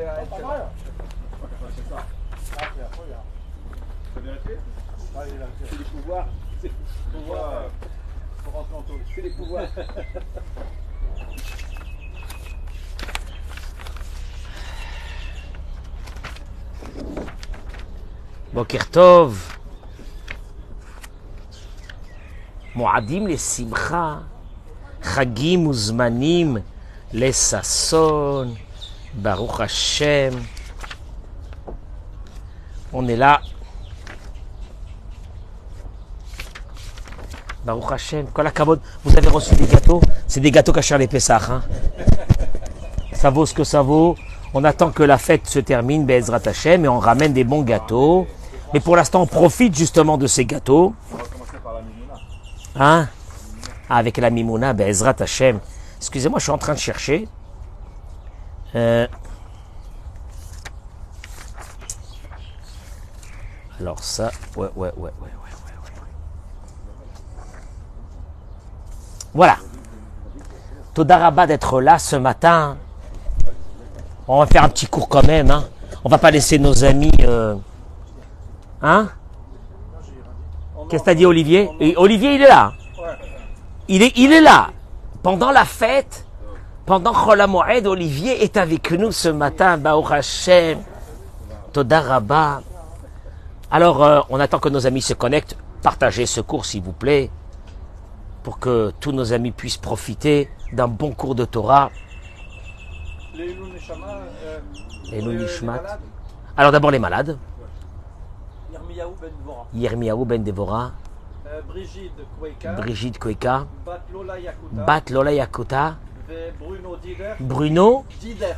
C'est les pouvoirs. C'est les pouvoirs. Faut rentrer en taule. C'est les pouvoirs. Boker Tov. Moadim le simcha. Chagim uzmanim le sasson. Baruch Hashem. On est là. Baruch Hashem. Kol hakavod. Vous avez reçu des gâteaux. C'est des gâteaux cachés les Pessah. Hein. Ça vaut ce que ça vaut. On attend que la fête se termine, Be'ezrat Hashem, et on ramène des bons gâteaux. Mais pour l'instant, on profite justement de ces gâteaux. On va commencer par la mimouna. Hein? Avec la mimouna, Be'ezrat Hashem. Excusez-moi, je suis en train de chercher. Alors ça, ouais. Voilà. Toda Rabba d'être là ce matin. On va faire un petit cours quand même. Hein. On va pas laisser nos amis. Hein? Qu'est-ce que t'as dit, Olivier? Et Olivier, il est là. Il est là. Pendant la fête, pendant Chol HaMoed, Olivier est avec nous ce matin. Baruch Hashem. Toda Rabba. Alors, on attend que nos amis se connectent. Partagez ce cours, s'il vous plaît, pour que tous nos amis puissent profiter d'un bon cours de Torah. Les Ilou Neshama. Les Ilou Nishmat. Alors, d'abord, les malades. Yirmiyahu Ben Dvorah. Yirmiyahu Ben Devorah. Brigitte Koeka. Brigitte Koeka. Bat Lola Yakuta. Bat Lola Yakuta. Et Bruno Dider. Bruno Dider.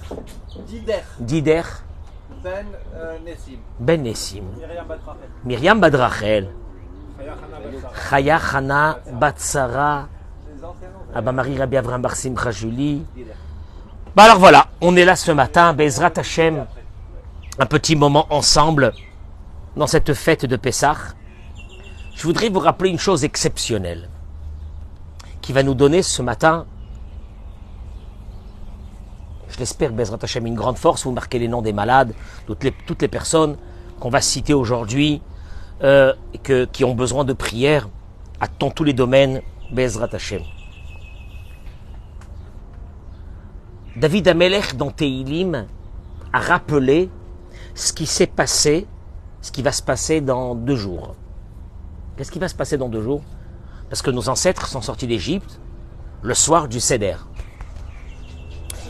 Dider. Ben Nessim. Ben Nessim. Myriam Batrachel. Myriam Badrachel. Chaya Chana Batsara. Chaya Chana Batsara. Les anciens noms. Abba Marie Rabbi Avram Bar Simcha Julie. Bah alors voilà, on est là ce matin, Be'ezrat Hashem, un petit moment ensemble dans cette fête de Pessah. Je voudrais vous rappeler une chose exceptionnelle qui va nous donner ce matin, je l'espère, Be'ezrat Hashem, une grande force. Vous marquez les noms des malades, toutes les personnes qu'on va citer aujourd'hui, qui ont besoin de prière dans tous les domaines, Be'ezrat Hashem. David Amelech dans Tehilim a rappelé ce qui s'est passé, ce qui va se passer dans 2 jours. Qu'est-ce qui va se passer dans 2 jours? Parce que nos ancêtres sont sortis d'Égypte le soir du Seder.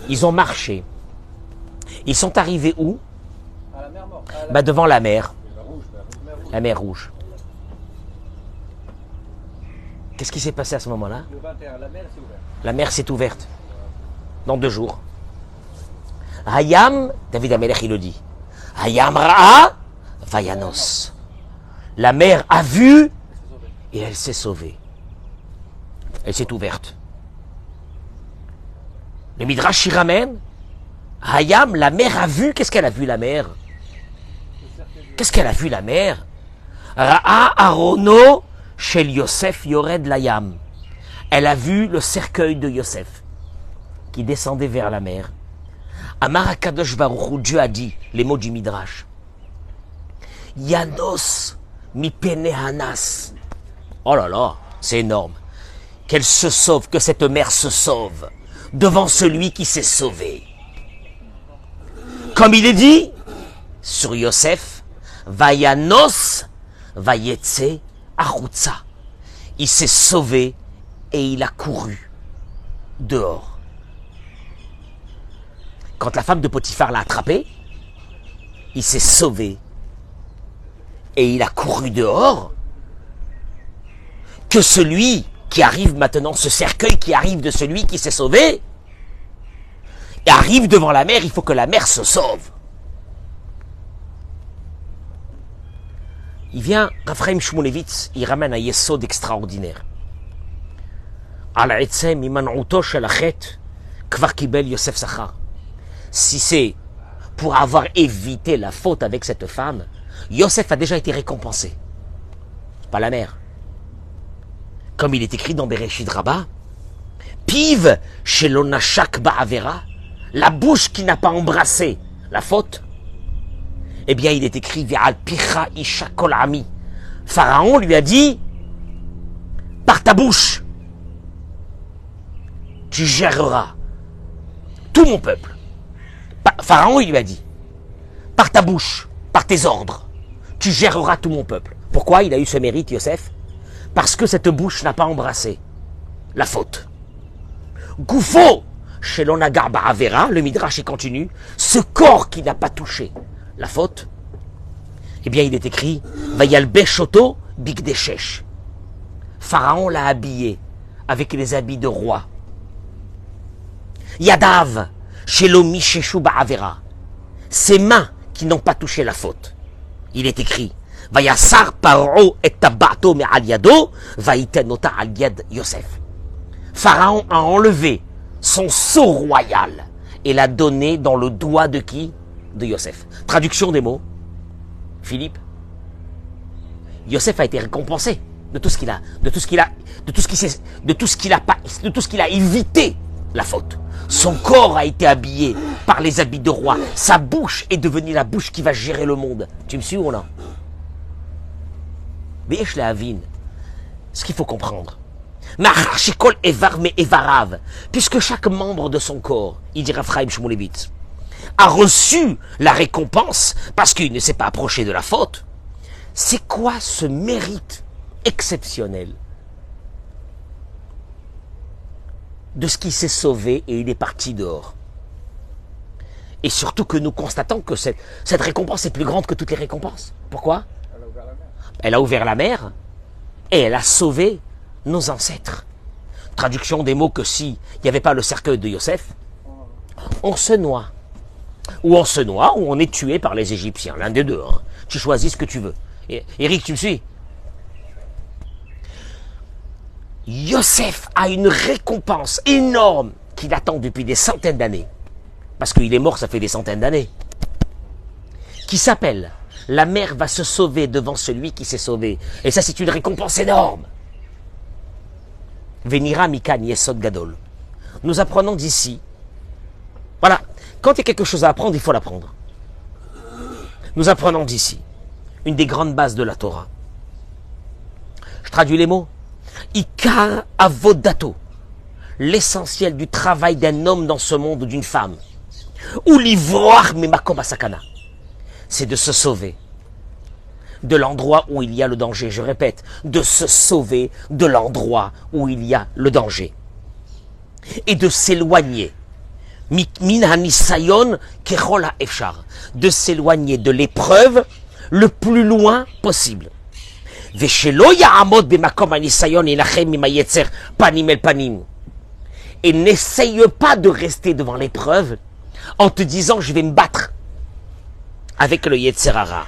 Ils ont marché. Ils sont arrivés où? À la mer morte. Devant la mer. La mer Rouge. Qu'est-ce qui s'est passé à ce moment-là? Le 21, la mer s'est ouverte. La mer s'est ouverte. Dans 2 jours. Hayam, David Amelech il le dit. Hayam Ra'a Vayanos. La mer a vu et elle s'est sauvée. Elle s'est ouverte. Le Midrash y ramène. Hayam, la mer a vu. Qu'est-ce qu'elle a vu, la mer? Qu'est-ce qu'elle a vu, la mer? Ra'a Arono Shel Yosef Yored Layam. Elle a vu le cercueil de Yosef qui descendait vers la mer. Amar HaKadosh Baruch Hu, Dieu a dit les mots du Midrash. Yanos mi pene hanas. Oh là là, c'est énorme. Qu'elle se sauve, que cette mer se sauve devant celui qui s'est sauvé. Comme il est dit sur Yosef, Vayanos vayetse achutza. Il s'est sauvé et il a couru dehors. Quand la femme de Potiphar l'a attrapé, il s'est sauvé et il a couru dehors. Que celui qui arrive maintenant, ce cercueil qui arrive de celui qui s'est sauvé, et arrive devant la mer, il faut que la mer se sauve. Il vient, Raphaël Shmulevitz, il ramène un yesod extraordinaire. Al etzem iman'uto shel hachet kvar kibel Yosef Sachar. Si c'est pour avoir évité la faute avec cette femme, Yosef a déjà été récompensé. Pas la mer. Comme il est écrit dans Bereshit Rabbah, Piv shelonachak ba'avera, la bouche qui n'a pas embrassé la faute, eh bien il est écrit Ve'al picha isha kol ami. Pharaon lui a dit, par ta bouche, tu géreras tout mon peuple. Pharaon, il lui a dit, par ta bouche, par tes ordres, tu géreras tout mon peuple. Pourquoi il a eu ce mérite, Yosef? Parce que cette bouche n'a pas embrassé la faute. Goufo, chez l'onagar ba'avera, le midrash continue, ce corps qui n'a pas touché la faute, eh bien il est écrit, Vayalbeshoto bigdeshesh. Pharaon l'a habillé avec les habits de roi. Yadav, chez l'omisheshu ba'avera, ses mains qui n'ont pas touché la faute. Il est écrit, Vayasar paro et tabato me'al yado, vaitenota al yad Yosef. Pharaon a enlevé son sceau royal et l'a donné dans le doigt de qui? De Yosef. Traduction des mots. Philippe. Yosef a été récompensé de tout ce qu'il a, de tout ce qu'il a, de tout ce qu'il a évité la faute. Son corps a été habillé par les habits de roi. Sa bouche est devenue la bouche qui va gérer le monde. Tu me suis ou non? Mais je l'avine. Ce qu'il faut comprendre. Puisque chaque membre de son corps, il dira Ephraim Shmulevitz, a reçu la récompense parce qu'il ne s'est pas approché de la faute. C'est quoi ce mérite exceptionnel de ce qui s'est sauvé et il est parti dehors? Et surtout que nous constatons que cette récompense est plus grande que toutes les récompenses. Pourquoi? Elle a ouvert la mer et elle a sauvé nos ancêtres. Traduction des mots que s'il n'y avait pas le cercueil de Yosef, on se noie. Ou on se noie, ou on est tué par les Égyptiens. L'un des deux. Hein. Tu choisis ce que tu veux. Eric, tu me suis? Yosef a une récompense énorme qu'il attend depuis des centaines d'années. Parce qu'il est mort, ça fait des centaines d'années. Qui s'appelle la mer va se sauver devant celui qui s'est sauvé. Et ça, c'est une récompense énorme. Venira Mikan Yesod Gadol. Nous apprenons d'ici. Voilà. Quand il y a quelque chose à apprendre, il faut l'apprendre. Nous apprenons d'ici une des grandes bases de la Torah. Je traduis les mots. Ikar avodato. L'essentiel du travail d'un homme dans ce monde ou d'une femme. Ou l'ivroar memakom asakana. C'est de se sauver de l'endroit où il y a le danger. Je répète, de se sauver de l'endroit où il y a le danger. Et de s'éloigner. Min hanisayon kechola efshar. De s'éloigner de l'épreuve le plus loin possible. Veshelo ya'amod bemakom hanisayon ilachem imayetzer panim el panim. Et n'essaye pas de rester devant l'épreuve en te disant je vais me battre avec le Yetzer Hara.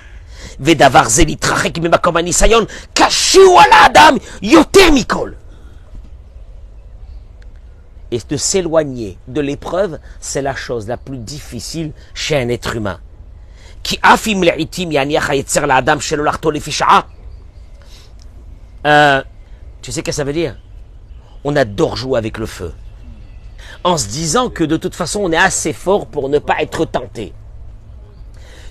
Vedavar zelitrachek bemakom hanisayon kashiu ala adam yoter mikol. Et de s'éloigner de l'épreuve, c'est la chose la plus difficile chez un être humain. Tu sais qu'est-ce que ça veut dire? On adore jouer avec le feu. En se disant que de toute façon, on est assez fort pour ne pas être tenté.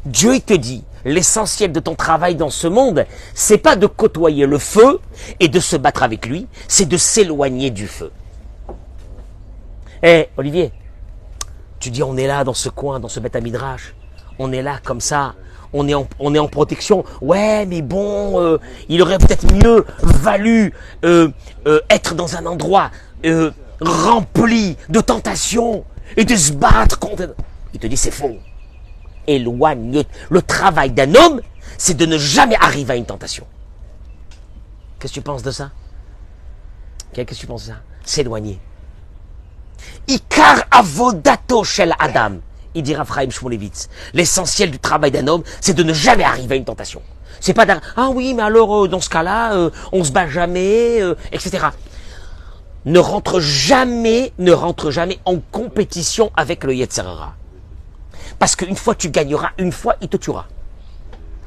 Dieu, il te dit, l'essentiel de ton travail dans ce monde, c'est pas de côtoyer le feu et de se battre avec lui, c'est de s'éloigner du feu. Eh, Olivier, tu dis on est là dans ce coin, dans ce Beth Midrash, on est là comme ça, on est en protection. Ouais, mais bon, il aurait peut-être mieux valu être dans un endroit rempli de tentations et de se battre contre... Il te dit c'est faux. Éloigne. Le travail d'un homme, c'est de ne jamais arriver à une tentation. Qu'est-ce que tu penses de ça? Qu'est-ce que tu penses de ça? S'éloigner. Ikar avodato shel Adam, il dira Ephraim Shmulevitz. L'essentiel du travail d'un homme, c'est de ne jamais arriver à une tentation. C'est pas d'un ah oui, mais alors dans ce cas-là, on se bat jamais, etc. Ne rentre jamais en compétition avec le Yetzer Hara. Parce qu'une fois tu gagneras, une fois il te tuera.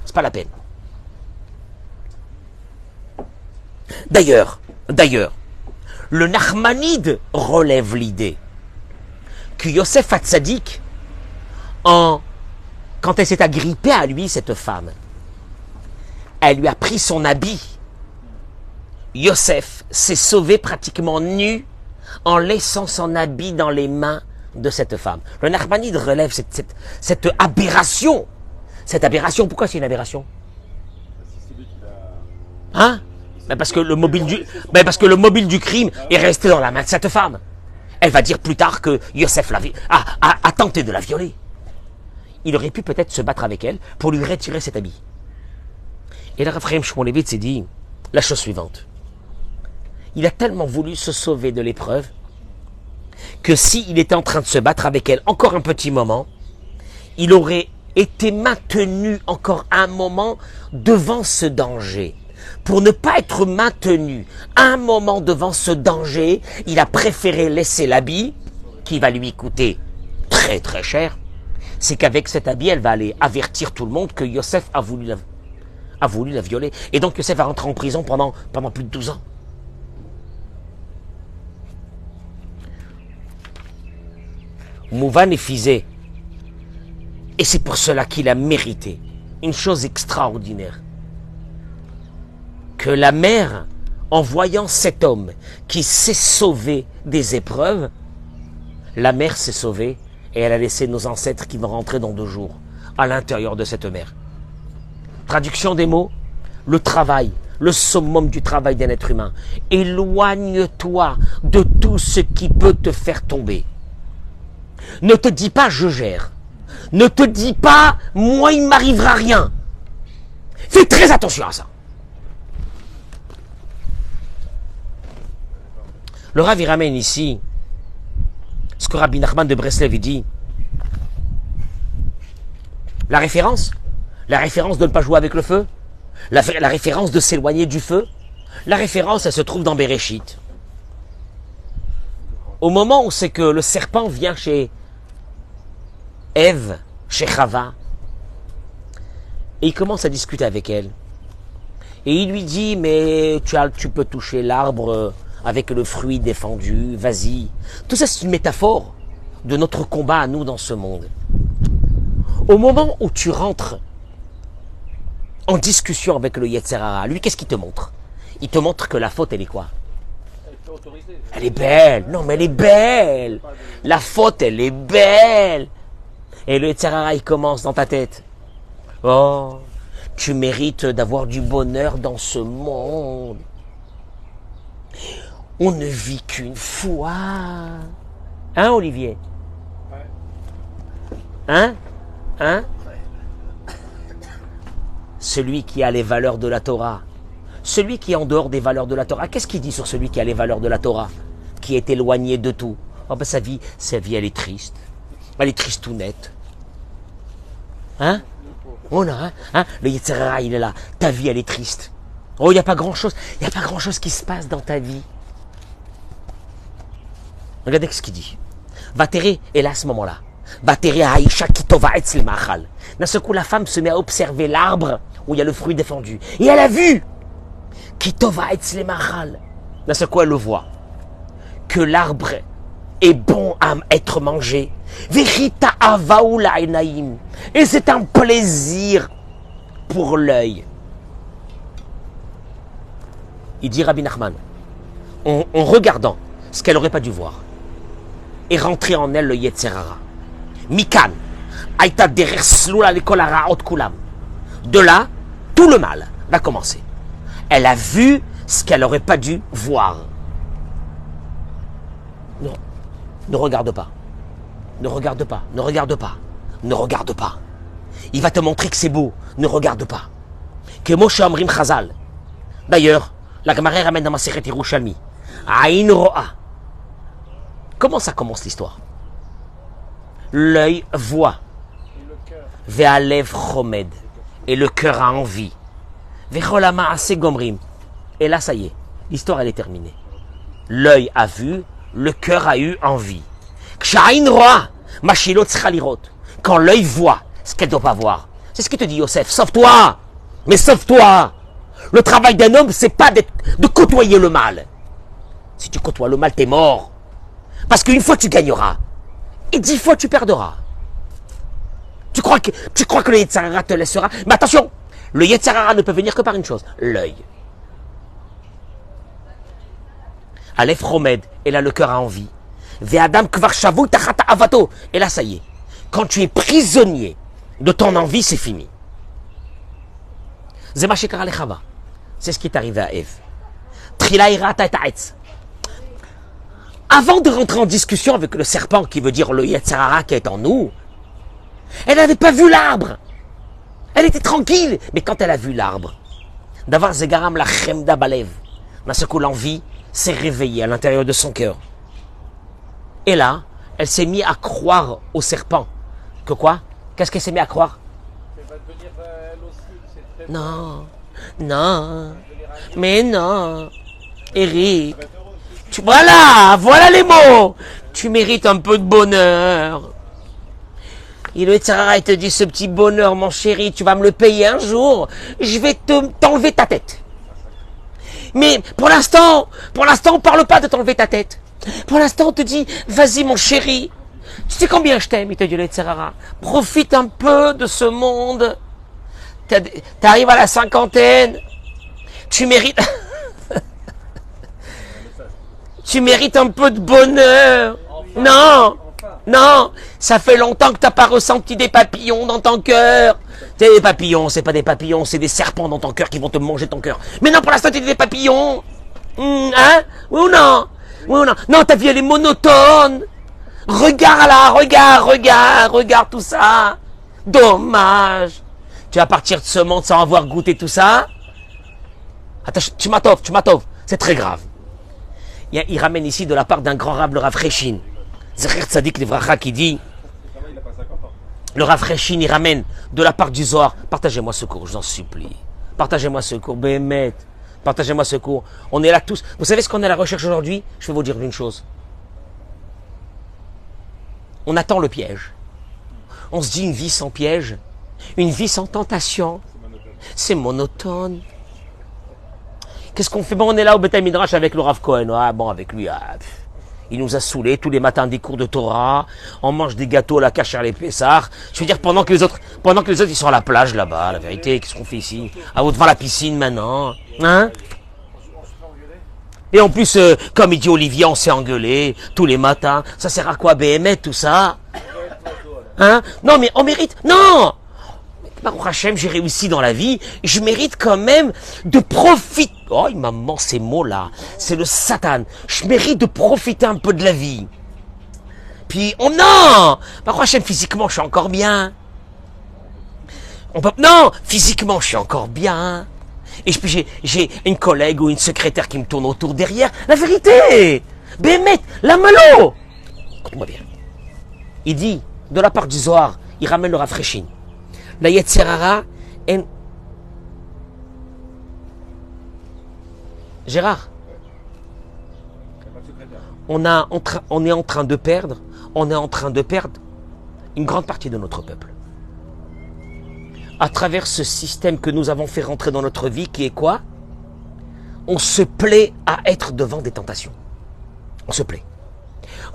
C'est pas la peine. D'ailleurs, le Nachmanide relève l'idée que Yosef Hatzadik, en Quand elle s'est agrippée à lui, cette femme, elle lui a pris son habit. Yosef s'est sauvé pratiquement nu en laissant son habit dans les mains de cette femme. Le Nachmanide relève cette aberration. Cette aberration, pourquoi c'est une aberration? Hein? Parce que le mobile du crime est resté dans la main de cette femme. Elle va dire plus tard que Yosef a tenté de la violer. Il aurait pu peut-être se battre avec elle pour lui retirer cet habit. Et là, Raphaël Shimon Lévitz s'est dit la chose suivante. Il a tellement voulu se sauver de l'épreuve que s'il était en train de se battre avec elle encore un petit moment, il aurait été maintenu encore un moment devant ce danger. Pour ne pas être maintenu un moment devant ce danger, il a préféré laisser l'habit, qui va lui coûter très très cher. C'est qu'avec cet habit, elle va aller avertir tout le monde que Yosef a voulu la violer. Et donc Yosef va rentrer en prison pendant plus de 12 ans. Mouvan est fisé. Et c'est pour cela qu'il a mérité une chose extraordinaire. Que la mère, en voyant cet homme qui s'est sauvé des épreuves, la mère s'est sauvée et elle a laissé nos ancêtres qui vont rentrer dans 2 jours à l'intérieur de cette mer. Traduction des mots, le travail, le summum du travail d'un être humain. Éloigne-toi de tout ce qui peut te faire tomber. Ne te dis pas je gère. Ne te dis pas moi il ne m'arrivera rien. Fais très attention à ça. Le Rav il ramène ici ce que Rabbi Nachman de Breslev dit. La référence de ne pas jouer avec le feu, la référence de s'éloigner du feu, la référence elle se trouve dans Bereshit. Au moment où c'est que le serpent vient chez Ève, chez Chava, et il commence à discuter avec elle. Et il lui dit, mais tu peux toucher l'arbre avec le fruit défendu, vas-y. Tout ça, c'est une métaphore de notre combat à nous dans ce monde. Au moment où tu rentres en discussion avec le Yetzer Hara, lui, qu'est-ce qu'il te montre? Il te montre que la faute, elle est quoi? Elle est belle. Non, mais elle est belle. La faute, elle est belle. Et le Yetzer Hara, il commence dans ta tête. Oh, tu mérites d'avoir du bonheur dans ce monde. On ne vit qu'une fois. Hein, Olivier? Hein? Celui qui a les valeurs de la Torah, celui qui est en dehors des valeurs de la Torah, qu'est-ce qu'il dit sur celui qui a les valeurs de la Torah, qui est éloigné de tout? Oh ben sa vie elle est triste. Elle est triste tout net. Hein? Oh non, hein? Le Yetzer Hara, il est là. Ta vie, elle est triste. Oh, il n'y a pas grand-chose qui se passe dans ta vie. Regardez ce qu'il dit. Vatere, et là, à ce moment-là, Vatere Aïcha Kitova Etzle Machal. D'un seul coup, la femme se met à observer l'arbre où il y a le fruit défendu. Et elle a vu Kitova Etzle Machal. D'un seul coup, elle le voit. Que l'arbre est bon à être mangé. Vechita Avaoula Enaim. Et c'est un plaisir pour l'œil. Il dit Rabbi Nachman, en regardant ce qu'elle n'aurait pas dû voir, et rentrer en elle le Yetzer Hara. Mikan, Aïta derer slula lekol haraot kulam. De là, tout le mal va commencer. Elle a vu ce qu'elle n'aurait pas dû voir. Non, ne regarde pas. Ne regarde pas, ne regarde pas, ne regarde pas. Il va te montrer que c'est beau, ne regarde pas. Que Moshe Amrim Chazal. D'ailleurs, la Gemara ramène dans ma Masechet Yerushalmi. Aïn Ro'a. Comment ça commence l'histoire? L'œil voit. Ve'alev chomed. Et le cœur a envie. Ve'cholama ase gomrim. Et là, ça y est, l'histoire elle est terminée. L'œil a vu, le cœur a eu envie. Kshaïn Ro'a. Machilot tzchalirot. Quand l'œil voit ce qu'elle ne doit pas voir. C'est ce que te dit Yosef. Sauve-toi. Mais sauve-toi. Le travail d'un homme, c'est pas de côtoyer le mal. Si tu côtoies le mal, t'es mort. Parce qu'une fois tu gagneras. Et 10 fois tu perdras. Tu crois que le Yetzer Hara te laissera? Mais attention, le Yetzer Hara ne peut venir que par une chose, l'œil. Aleph Romed, et là le cœur a envie. Ve'adam kvar shavui tachat avato. Et là ça y est. Quand tu es prisonnier de ton envie, c'est fini. Zema shekara lechava. C'est ce qui est arrivé à Ève. Trila irata et ta'etz. Avant de rentrer en discussion avec le serpent, qui veut dire le Yetzer Hara qui est en nous, elle n'avait pas vu l'arbre. Elle était tranquille. Mais quand elle a vu l'arbre, d'avoir zegaram la chemda balev, d'un seul coup l'envie s'est réveillée à l'intérieur de son cœur. Et là, elle s'est mise à croire au serpent. Que quoi? Qu'est-ce qu'elle s'est mise à croire? Elle va devenir elle aussi, c'est très Non, non, mais non. Eric, voilà les mots. Tu mérites un peu de bonheur. Et le Yetzer Hara, il te dit, ce petit bonheur, mon chéri, tu vas me le payer un jour. Je vais t'enlever ta tête. Mais pour l'instant, on parle pas de t'enlever ta tête. Pour l'instant, on te dit, vas-y mon chéri. Tu sais combien je t'aime, il te dit le Yetzer Hara. Profite un peu de ce monde. T'arrives à la cinquantaine. Tu mérites... tu mérites un peu de bonheur. Non. Non, ça fait longtemps que tu n'as pas ressenti des papillons dans ton cœur. Des papillons, c'est pas des papillons, c'est des serpents dans ton cœur qui vont te manger ton cœur. Mais non, pour l'instant, tu des papillons. Hein? Oui ou non? Oui ou non? Non, ta vie, elle est monotone. Regarde là, regarde tout ça. Dommage. Tu vas partir de ce monde sans avoir goûté tout ça. Attends, tu m'attends. C'est très grave. Il ramène ici de la part d'un grand rab, le Rav Cheshin. Zecher Tzadik Livracha qui dit, le Rav Cheshin, il ramène de la part du Zohar. Partagez-moi ce cours, je vous en supplie. Partagez-moi ce cours, Béhémet. Partagez-moi ce cours. On est là tous. Vous savez ce qu'on est à la recherche aujourd'hui? Je vais vous dire une chose. On attend le piège. On se dit une vie sans piège, une vie sans tentation. C'est monotone. Qu'est-ce qu'on fait? Bon, on est là au Beth Midrash avec le Rav Cohen. Ah bon, avec lui, il nous a saoulés tous les matins des cours de Torah. On mange des gâteaux à la Kacher les Pessar. Je veux dire, pendant que les autres, ils sont à la plage là-bas, la vérité, qu'est-ce qu'on fait ici? Devant la piscine maintenant. Hein? Et en plus, comme il dit Olivier, on s'est engueulé tous les matins. Ça sert à quoi, BMF, tout ça? Hein? Non, mais on mérite. Non! Baruch Hashem, j'ai réussi dans la vie, je mérite quand même de profiter. Oh, il m'a menti ces mots-là. C'est le Satan. Je mérite de profiter un peu de la vie. Puis, non! Baruch Hashem, physiquement, je suis encore bien. Non! Physiquement, je suis encore bien. Et puis, j'ai une collègue ou une secrétaire qui me tourne autour derrière. La vérité! Bémet, la malo! Écoute-moi bien. Il dit, de la part du Zohar, il ramène le Rav Cheshin. La Yetzer Hara, Gérard, on est en train de perdre une grande partie de notre peuple. À travers ce système que nous avons fait rentrer dans notre vie, qui est quoi? On se plaît à être devant des tentations. On se plaît.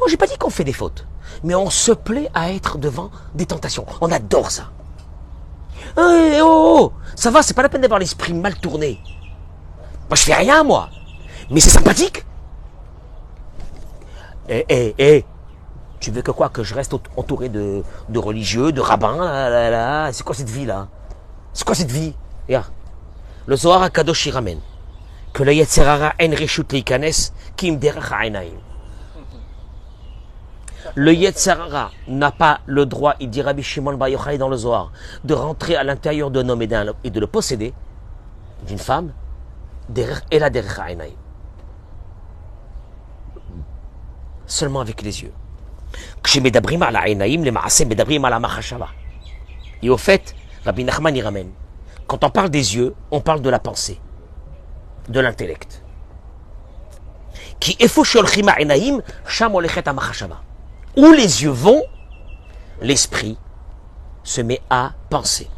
Oh, j'ai pas dit qu'on fait des fautes, mais on se plaît à être devant des tentations. On adore ça. Ça va, c'est pas la peine d'avoir l'esprit mal tourné. Moi, je fais rien, moi. Mais c'est sympathique. Tu veux que quoi? Que je reste entouré de religieux, de rabbins, là. C'est quoi cette vie-là? C'est quoi cette vie? Regarde. Le Zohar HaKadosh il ramène que le Yetzer Hara en reshut leikanes kim derech ha'einayim. Le Yetzer Hara n'a pas le droit, il dit Rabbi Shimon Bar Yochai dans le Zohar, de rentrer à l'intérieur d'un homme et de le posséder, d'une femme, et la derech ha'einayim. Seulement avec les yeux. Et au fait, Rabbi Nachman y ramène. Quand on parle des yeux, on parle de la pensée, de l'intellect. Où les yeux vont, l'esprit se met à penser.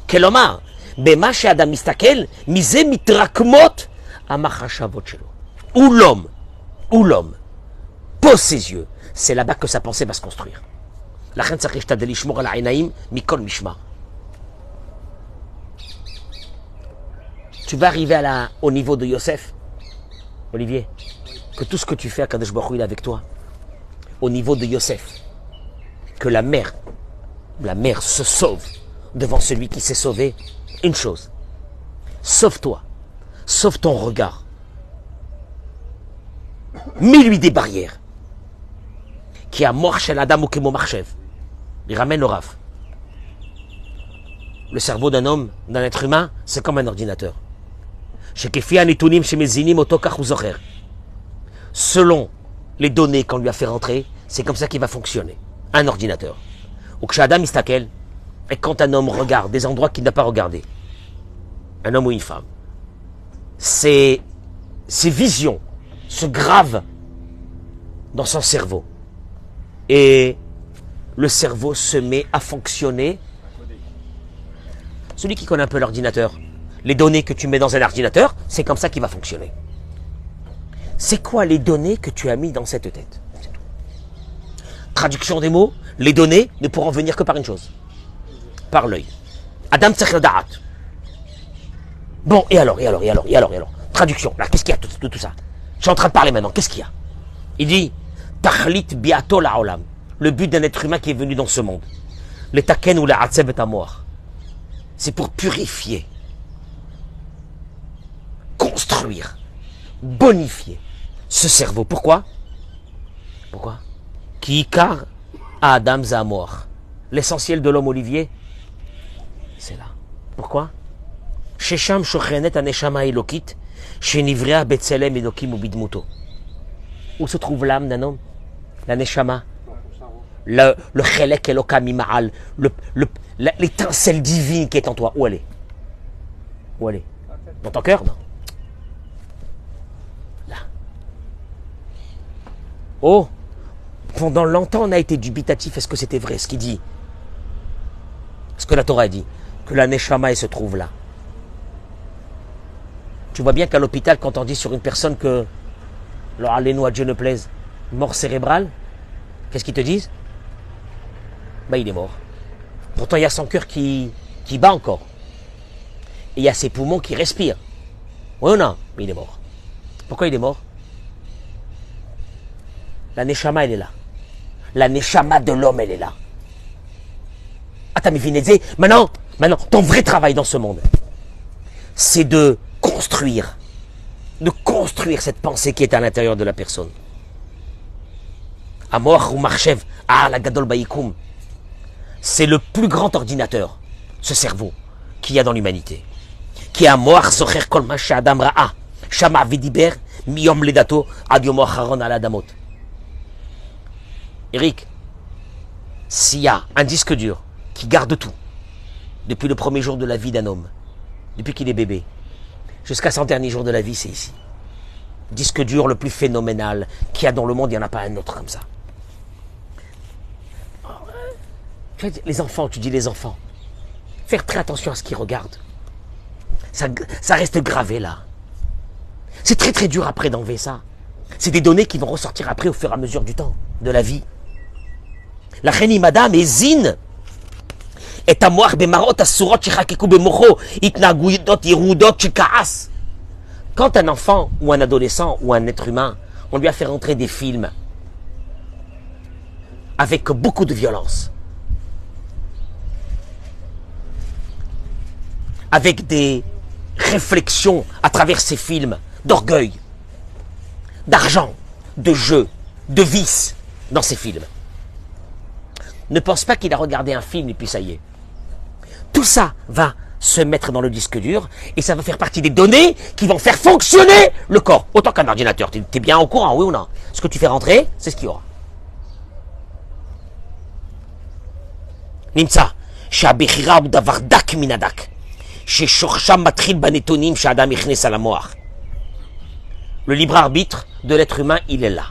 Kelomar, bema she'adam mistakel, mize mitrakmot hamachashavot shelo. Où l'homme pose ses yeux, c'est là-bas que sa pensée va se construire. לכן צריך להשתדל לשמור על העיניים מכל משמר. Tu vas arriver au niveau de Yosef, Olivier, que tout ce que tu fais à Kadosh Baruch Hu, il est avec toi. Au niveau de Yosef, que la mère se sauve devant celui qui s'est sauvé. Une chose, sauve-toi, sauve ton regard. Mets-lui des barrières. Qui a mort chez l'Adam ou Kemo Marchev. Il ramène le Rav. Le cerveau d'un homme, d'un être humain, c'est comme un ordinateur. Selon les données qu'on lui a fait rentrer, c'est comme ça qu'il va fonctionner. Un ordinateur. Ou que Adam Istakel, et quand un homme regarde des endroits qu'il n'a pas regardés, un homme ou une femme, ses visions se gravent dans son cerveau. Et le cerveau se met à fonctionner. Celui qui connaît un peu l'ordinateur, les données que tu mets dans un ordinateur, c'est comme ça qu'il va fonctionner. C'est quoi les données que tu as mis dans cette tête? Traduction des mots, les données ne pourront venir que par une chose, par l'œil. Adam Tzach Da'at. Bon, et alors. Traduction, là, qu'est-ce qu'il y a de tout ça? Je suis en train de parler maintenant, qu'est-ce qu'il y a? Il dit, Tachlit biato la'olam, le but d'un être humain qui est venu dans ce monde. Le taken ou la hatsev et amour. C'est pour purifier, construire, bonifier ce cerveau. Pourquoi? Qui ikar à Adam Zamor. L'essentiel de l'homme, Olivier, c'est là. Pourquoi? Shesham shochenet aneshama elokit, shenivrea betzelem elokim ubidmuto. Où se trouve l'âme d'un homme? La neshama. Le chelek elokam ima'al. L'étincelle divine qui est en toi. Où elle est? Dans ton cœur? Non. Là. Oh! Pendant longtemps, on a été dubitatif. Est-ce que c'était vrai, ce qu'il dit? Ce que la Torah dit. Que la neshama, elle se trouve là. Tu vois bien qu'à l'hôpital, quand on dit sur une personne que allez-nous à Dieu ne plaise, mort cérébrale, qu'est-ce qu'ils te disent? Il est mort. Pourtant, il y a son cœur qui bat encore. Et il y a ses poumons qui respirent. Oui ou non? Mais il est mort. Pourquoi il est mort? La neshama, elle est là. La neshama de l'homme, elle est là. Attends, mais Vinezé, maintenant, ton vrai travail dans ce monde, c'est de construire cette pensée qui est à l'intérieur de la personne. Amor ou Marchev, la Gadol Baïkoum, c'est le plus grand ordinateur, ce cerveau, qu'il y a dans l'humanité. Qui est Amor Socher Kol Masha Adam Ra'a, Shama Vidiber, Miyom Ledato, Ad Yom Haron Al Adamot. Eric, s'il y a un disque dur qui garde tout, depuis le premier jour de la vie d'un homme, depuis qu'il est bébé, jusqu'à son dernier jour de la vie, c'est ici. Disque dur le plus phénoménal qu'il y a dans le monde, il n'y en a pas un autre comme ça. Les enfants, tu dis les enfants, faire très attention à ce qu'ils regardent. Ça reste gravé là. C'est très très dur après d'enlever ça. C'est des données qui vont ressortir après au fur et à mesure du temps, de la vie. La reine madame est zine. Et amoir bemarot asurot chichakeku bemocho itnaguyot irudot chikaas. Quand un enfant ou un adolescent ou un être humain, on lui a fait rentrer des films avec beaucoup de violence, avec des réflexions à travers ces films d'orgueil, d'argent, de jeu, de vice dans ces films. Ne pense pas qu'il a regardé un film et puis ça y est. Tout ça va se mettre dans le disque dur et ça va faire partie des données qui vont faire fonctionner le corps. Autant qu'un ordinateur. Tu es bien au courant, oui ou non? Ce que tu fais rentrer, c'est ce qu'il y aura. Nimtza, שהבחירה הוא דבר דק מן הדק, ששורשם מתחיל בנתונים שהאדם הכניס על המוח. Le libre arbitre de l'être humain, il est là.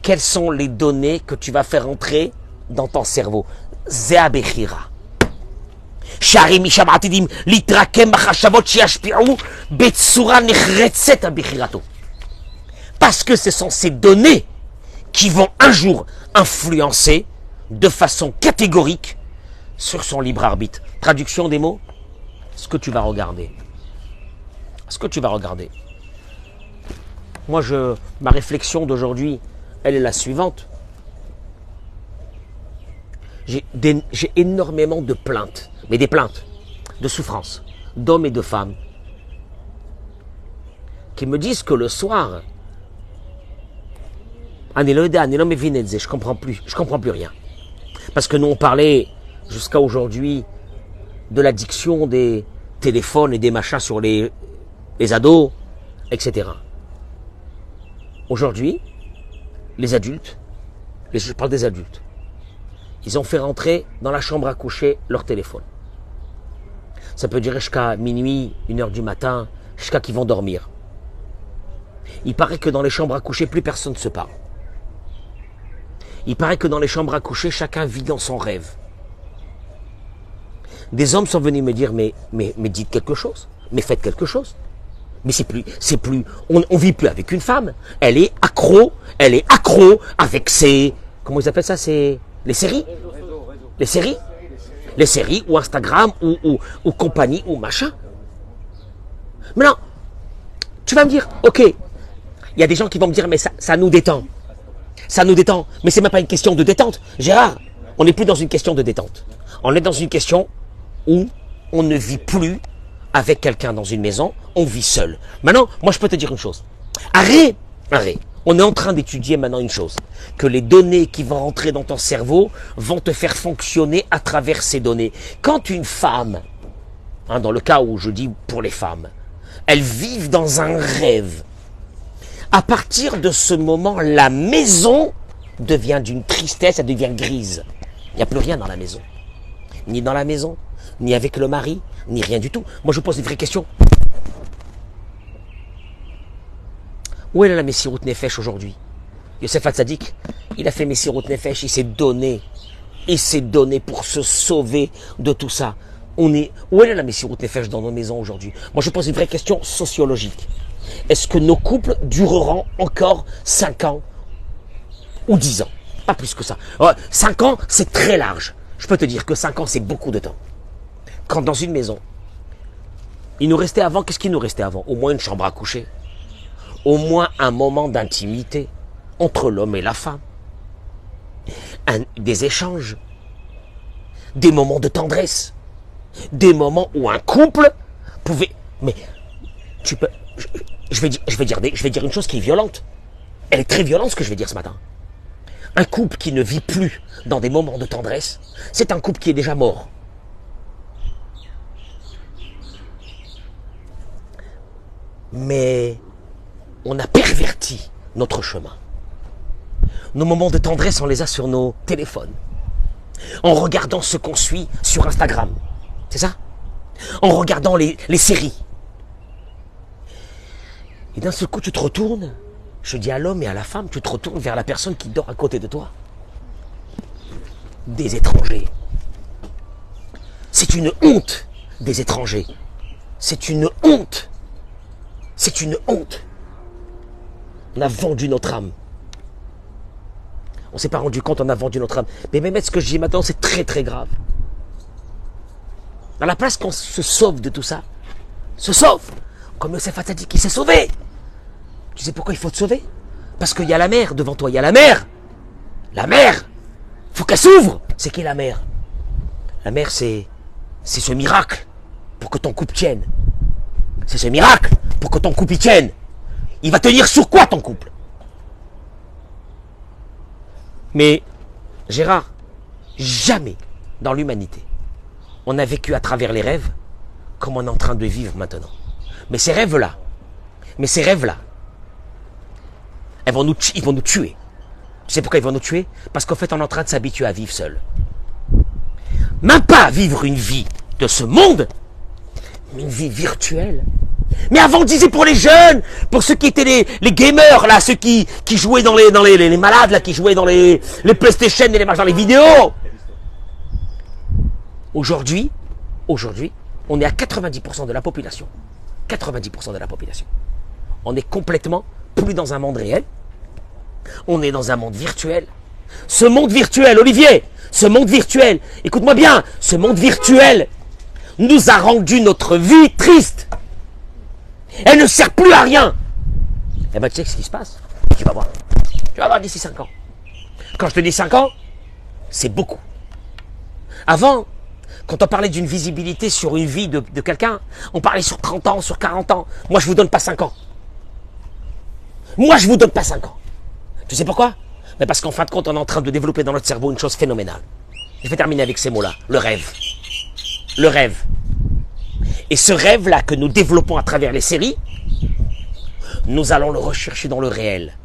Quelles sont les données que tu vas faire entrer dans ton cerveau? זה הבחירה. שהרי משם עתידים להתרקם מחשבות שישפיעו בצורה נחרצת על בחירתו. Parce que ce sont ces données qui vont un jour influencer de façon catégorique sur son libre arbitre. Traduction des mots, ce que tu vas regarder. Ce que tu vas regarder. Moi, ma réflexion d'aujourd'hui, elle est la suivante. J'ai énormément de plaintes, mais des plaintes, de souffrances, d'hommes et de femmes, qui me disent que le soir, je comprends plus rien. Parce que nous, on parlait jusqu'à aujourd'hui de l'addiction des téléphones et des machins sur les ados, etc. Aujourd'hui, les adultes, je parle des adultes, ils ont fait rentrer dans la chambre à coucher leur téléphone. Ça peut durer jusqu'à minuit, 1h du matin, jusqu'à qu'ils vont dormir. Il paraît que dans les chambres à coucher, plus personne ne se parle. Il paraît que dans les chambres à coucher, chacun vit dans son rêve. Des hommes sont venus me dire, mais dites quelque chose, mais faites quelque chose. Mais on vit plus avec une femme. Elle est accro avec ses, comment ils appellent ça, les séries. Les séries. Les séries, ou Instagram, ou compagnie, ou machin. Maintenant, tu vas me dire, ok, il y a des gens qui vont me dire, mais ça nous détend. Ça nous détend. Mais c'est même pas une question de détente. Gérard, on n'est plus dans une question de détente. On est dans une question où on ne vit plus avec quelqu'un dans une maison, on vit seul. Maintenant, moi je peux te dire une chose. Arrête. On est en train d'étudier maintenant une chose. Que les données qui vont rentrer dans ton cerveau vont te faire fonctionner à travers ces données. Quand une femme, dans le cas où je dis pour les femmes, elles vivent dans un rêve. À partir de ce moment, la maison devient d'une tristesse, elle devient grise. Il n'y a plus rien dans la maison. Ni dans la maison, ni avec le mari, ni rien du tout. Moi, je pose une vraie question. Où est la Messirut Nefesh aujourd'hui? Yosef Hatzadik, il a fait Messirut Nefesh, il s'est donné pour se sauver de tout ça. Où est la Messirut Nefesh dans nos maisons aujourd'hui? Moi, je pose une vraie question sociologique. Est-ce que nos couples dureront encore 5 ans ou 10 ans? Pas plus que ça. 5 ans, c'est très large. Je peux te dire que 5 ans, c'est beaucoup de temps. Quand dans une maison, il nous restait avant, qu'est-ce qu'il nous restait avant? Au moins une chambre à coucher. Au moins un moment d'intimité entre l'homme et la femme. Des échanges. Des moments de tendresse. Des moments où un couple pouvait... Mais tu peux... Je vais dire une chose qui est violente. Elle est très violente ce que je vais dire ce matin. Un couple qui ne vit plus dans des moments de tendresse, c'est un couple qui est déjà mort. Mais on a perverti notre chemin. Nos moments de tendresse, on les a sur nos téléphones. En regardant ce qu'on suit sur Instagram. C'est ça? En regardant les séries. Et d'un seul coup, tu te retournes. Je dis à l'homme et à la femme, tu te retournes vers la personne qui dort à côté de toi. Des étrangers. C'est une honte, des étrangers. C'est une honte. C'est une honte. On a vendu notre âme. On ne s'est pas rendu compte, on a vendu notre âme. Mais même ce que je dis maintenant, c'est très très grave. À la place qu'on se sauve de tout ça, se sauve. Comme Yosef Hatzadik qui s'est sauvé. Tu sais pourquoi il faut te sauver? Parce qu'il y a la mer devant toi, il y a la mer. La mer, il faut qu'elle s'ouvre. C'est qui la mer? La mer, c'est ce miracle pour que ton couple tienne. C'est ce miracle pour que ton couple y tienne. Il va tenir sur quoi ton couple? Mais, Gérard, jamais dans l'humanité, on a vécu à travers les rêves comme on est en train de vivre maintenant. Mais ces rêves-là, ils vont nous tuer. Tu sais pourquoi ils vont nous tuer? Parce qu'en fait, on est en train de s'habituer à vivre seul. Même pas à vivre une vie de ce monde, mais une vie virtuelle. Mais avant, on disait pour les jeunes, pour ceux qui étaient les gamers, là, ceux qui jouaient dans les malades, là, qui jouaient dans les PlayStation et dans les vidéos. Aujourd'hui, on est à 90% de la population. 90% de la population. On est complètement plus dans un monde réel. On est dans un monde virtuel. Ce monde virtuel, Olivier, Ce monde virtuel, écoute-moi bien, ce monde virtuel nous a rendu notre vie triste. Elle ne sert plus à rien. Eh bien, tu sais ce qui se passe? Tu vas voir. Tu vas voir d'ici 5 ans. Quand je te dis 5 ans, c'est beaucoup. Avant, quand on parlait d'une visibilité sur une vie de quelqu'un, on parlait sur 30 ans, sur 40 ans. Moi, je ne vous donne pas 5 ans. Moi, je ne vous donne pas 5 ans. Tu sais pourquoi? Mais parce qu'en fin de compte, on est en train de développer dans notre cerveau une chose phénoménale. Je vais terminer avec ces mots-là. Le rêve. Le rêve. Et ce rêve-là que nous développons à travers les séries, nous allons le rechercher dans le réel.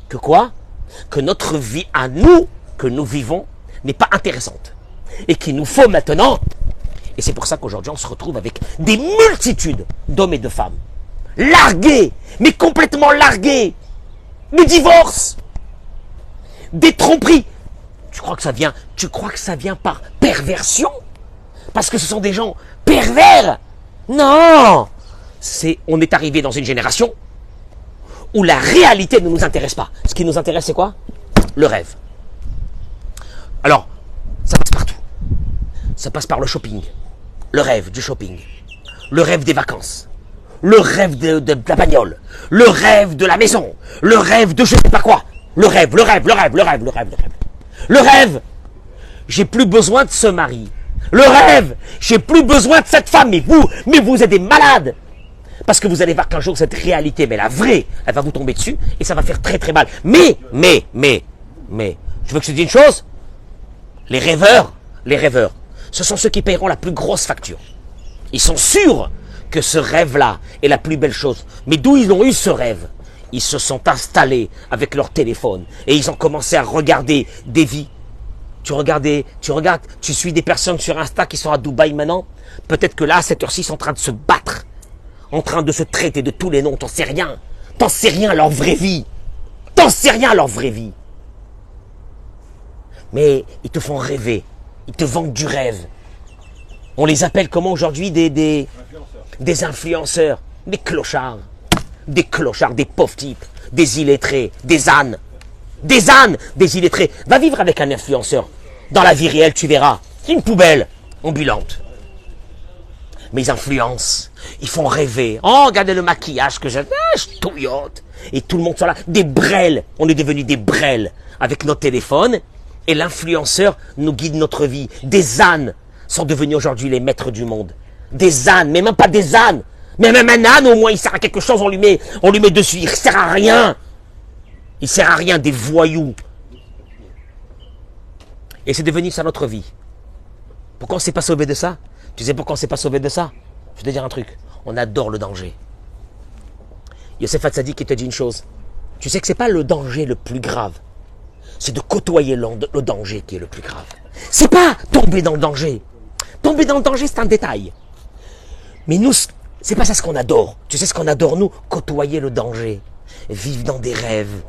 Que quoi? Que notre vie à nous, que nous vivons, n'est pas intéressante. Et qu'il nous faut maintenant. Et c'est pour ça qu'aujourd'hui, on se retrouve avec des multitudes d'hommes et de femmes. Largués, mais complètement largués. Des divorces. Des tromperies. Tu crois que ça vient par perversion? Parce que ce sont des gens pervers? Non! On est arrivé dans une génération où la réalité ne nous intéresse pas. Ce qui nous intéresse, c'est quoi? Le rêve. Alors, ça passe partout. Ça passe par le shopping. Le rêve du shopping. Le rêve des vacances. Le rêve de la bagnole. Le rêve de la maison. Le rêve de je sais pas quoi. Le rêve. Le rêve, j'ai plus besoin de ce mari. Le rêve, j'ai plus besoin de cette femme. Mais vous êtes des malades. Parce que vous allez voir qu'un jour, cette réalité, mais la vraie, elle va vous tomber dessus et ça va faire très très mal. Mais, je veux que je te dise une chose. Les rêveurs, ce sont ceux qui paieront la plus grosse facture. Ils sont sûrs que ce rêve-là est la plus belle chose. Mais d'où ils ont eu ce rêve? Ils se sont installés avec leur téléphone et ils ont commencé à regarder des vies. Tu regardes, tu suis des personnes sur Insta qui sont à Dubaï maintenant. Peut-être que là, à cette heure-ci, ils sont en train de se battre, en train de se traiter de tous les noms. T'en sais rien. T'en sais rien à leur vraie vie. Mais ils te font rêver. Ils te vendent du rêve. On les appelle comment aujourd'hui? Des influenceurs. Des clochards. Des pauvres types. Des illettrés. Des ânes. Des illettrés. Va vivre avec un influenceur. Dans la vie réelle, tu verras. C'est une poubelle ambulante. Mais ils influencent. Ils font rêver. Oh, regardez le maquillage que j'ai. Ah, je touillote. Et tout le monde sont là. Des brels. On est devenus des brels avec nos téléphones. Et l'influenceur nous guide notre vie. Des ânes sont devenus aujourd'hui les maîtres du monde. Des ânes, mais même pas des ânes. Mais même un âne, au moins, il sert à quelque chose. On lui met dessus. Il sert à rien. Il sert à rien, des voyous. Et c'est devenu ça notre vie. Pourquoi on ne s'est pas sauvé de ça? Tu sais pourquoi on ne s'est pas sauvé de ça? Je vais te dire un truc. On adore le danger. Youssef Hatzadi qui te dit une chose. Tu sais que ce n'est pas le danger le plus grave. C'est de côtoyer le danger qui est le plus grave. C'est pas tomber dans le danger. Tomber dans le danger, c'est un détail. Mais nous, c'est pas ça ce qu'on adore. Tu sais ce qu'on adore, nous? Côtoyer le danger. Vivre dans des rêves.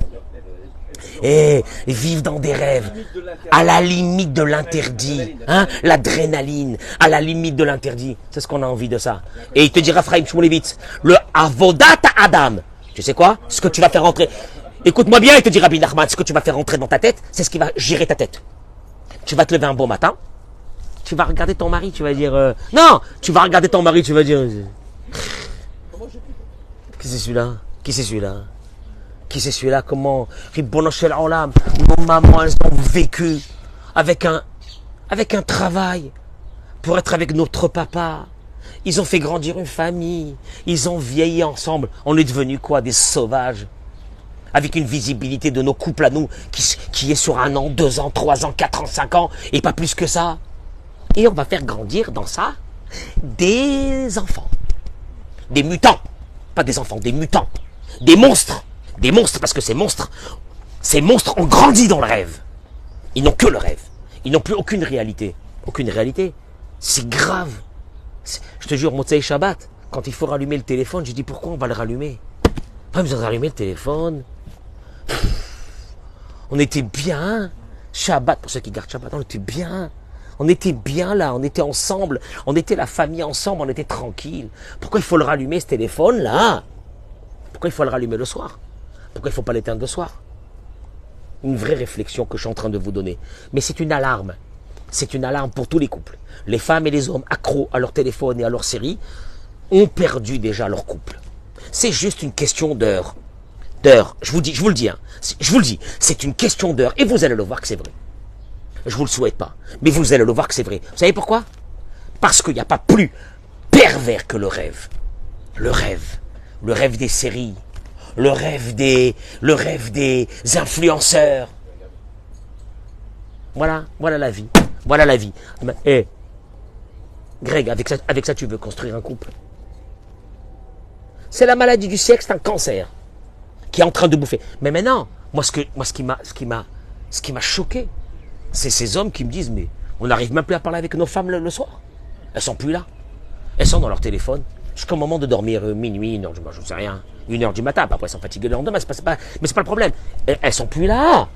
Et vivre dans des rêves. À la limite de l'interdit. Hein? L'adrénaline. À la limite de l'interdit. C'est ce qu'on a envie de ça. Et il te dira, Raphaël Shmulevitz, le Avodat Adam. Tu sais quoi? Ce que tu vas faire rentrer. Écoute-moi bien, il te dit Rabbi Nachman, ce que tu vas faire rentrer dans ta tête, c'est ce qui va gérer ta tête. Tu vas te lever un beau matin, tu vas regarder ton mari, tu vas dire... non, tu vas regarder ton mari, tu vas dire... Qui c'est celui-là? Qui c'est celui-là? Qui c'est celui-là? Comment? Ribbono shel olam, nos mamans, elles ont vécu avec un travail pour être avec notre papa. Ils ont fait grandir une famille. Ils ont vieilli ensemble. On est devenus quoi? Des sauvages. Avec une visibilité de nos couples à nous qui est sur 1 an, 2 ans, 3 ans, 4 ans, 5 ans, et pas plus que ça. Et on va faire grandir dans ça des enfants. Des mutants. Pas des enfants, des mutants. Des monstres. Des monstres, parce que ces monstres ont grandi dans le rêve. Ils n'ont que le rêve. Ils n'ont plus aucune réalité. Aucune réalité. C'est grave. Je te jure, Motsei Shabbat, quand il faut rallumer le téléphone, je dis pourquoi on va le rallumer? Pas besoin de rallumer le téléphone. On était bien. Shabbat, pour ceux qui gardent Shabbat, on était bien. On était bien là, on était ensemble. On était la famille ensemble, on était tranquille. Pourquoi il faut le rallumer ce téléphone là? Pourquoi il faut le rallumer le soir? Pourquoi il ne faut pas l'éteindre le soir? une vraie réflexion que je suis en train de vous donner. Mais c'est une alarme. C'est une alarme pour tous les couples. Les femmes et les hommes accros à leur téléphone et à leur série ont perdu déjà leur couple. C'est juste une question d'heure. Je vous le dis, hein. Je vous le dis, c'est une question d'heure. Et vous allez le voir que c'est vrai. Je vous le souhaite pas, mais vous allez le voir que c'est vrai. Vous savez pourquoi? Parce qu'il n'y a pas plus pervers que le rêve. Le rêve des séries, le rêve des influenceurs. Voilà la vie. Voilà la vie. Eh, Greg, avec ça, tu veux construire un couple? C'est la maladie du siècle, c'est un cancer qui est en train de bouffer. Mais maintenant, moi, ce qui m'a choqué, c'est ces hommes qui me disent, mais on n'arrive même plus à parler avec nos femmes le soir. Elles sont plus là. Elles sont dans leur téléphone. Jusqu'au moment de dormir, minuit, 1h, je ne sais rien, 1h du matin. Après, elles sont fatiguées le lendemain, mais c'est pas le problème. Elles sont plus là.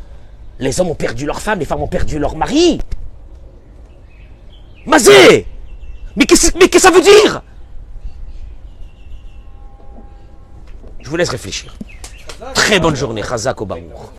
Les hommes ont perdu leur femme, les femmes ont perdu leur mari. Mazé! Mais qu'est-ce que ça veut dire? Je vous laisse réfléchir. Très bonne journée, Chazak au Bamour.